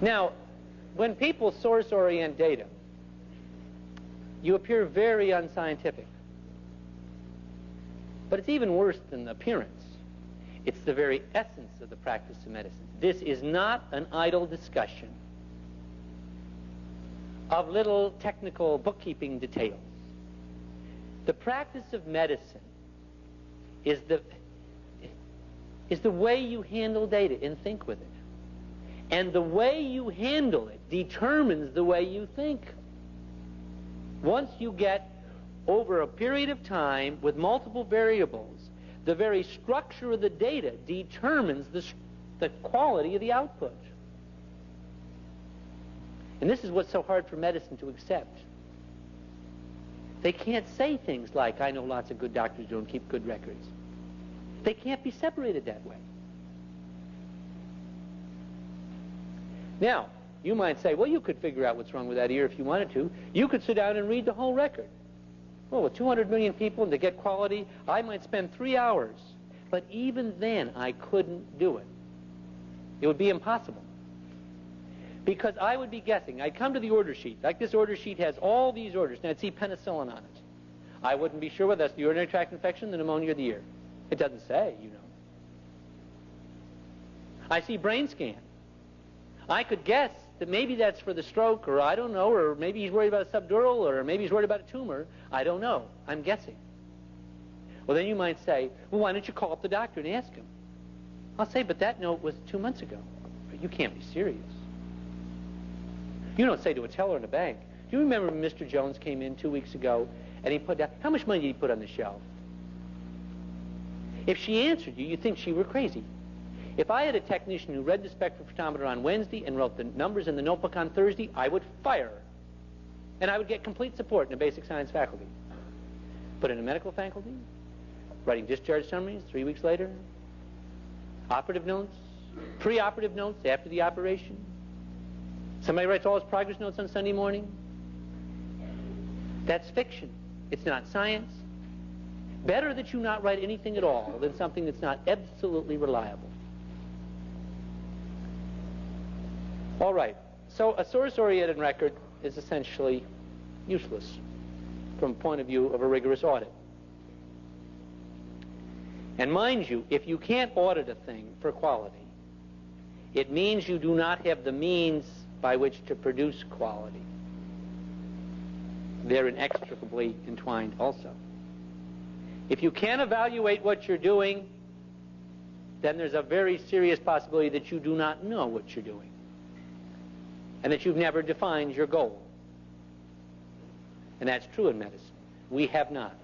Now, when people source-orient data, you appear very unscientific. But it's even worse than appearance. It's the very essence of the practice of medicine. This is not an idle discussion of little technical bookkeeping details. The practice of medicine is the way you handle data and think with it. And the way you handle it determines the way you think. Once you get over a period of time with multiple variables, the very structure of the data determines the quality of the output. And this is what's so hard for medicine to accept. They can't say things like, I know lots of good doctors who don't keep good records. They can't be separated that way. Now, you might say, well, you could figure out what's wrong with that ear if you wanted to. You could sit down and read the whole record. Well, with 200 million people and to get quality, I might spend 3 hours. But even then, I couldn't do it. It would be impossible. Because I would be guessing. I'd come to the order sheet. Like this order sheet has all these orders, and I'd see penicillin on it. I wouldn't be sure whether that's the urinary tract infection, the pneumonia, or the ear. It doesn't say, you know. I see brain scan. I could guess that maybe that's for the stroke, or I don't know, or maybe he's worried about a subdural, or maybe he's worried about a tumor. I don't know. I'm guessing. Well, then you might say, well, why don't you call up the doctor and ask him? I'll say, but that note was 2 months ago. You can't be serious. You don't say to a teller in a bank, do you remember when Mr. Jones came in 2 weeks ago and he put down, how much money did he put on the shelf? If she answered you, you'd think she were crazy. If I had a technician who read the spectrophotometer on Wednesday and wrote the numbers in the notebook on Thursday, I would fire her. And I would get complete support in a basic science faculty. But in a medical faculty, writing discharge summaries 3 weeks later, operative notes, pre-operative notes after the operation, somebody writes all his progress notes on Sunday morning. That's fiction. It's not science. Better that you not write anything at all than something that's not absolutely reliable. All right. So a source-oriented record is essentially useless from the point of view of a rigorous audit. And mind you, if you can't audit a thing for quality, it means you do not have the means by which to produce quality. They're inextricably entwined also. If you can't evaluate what you're doing, then there's a very serious possibility that you do not know what you're doing and that you've never defined your goal. And that's true in medicine. We have not.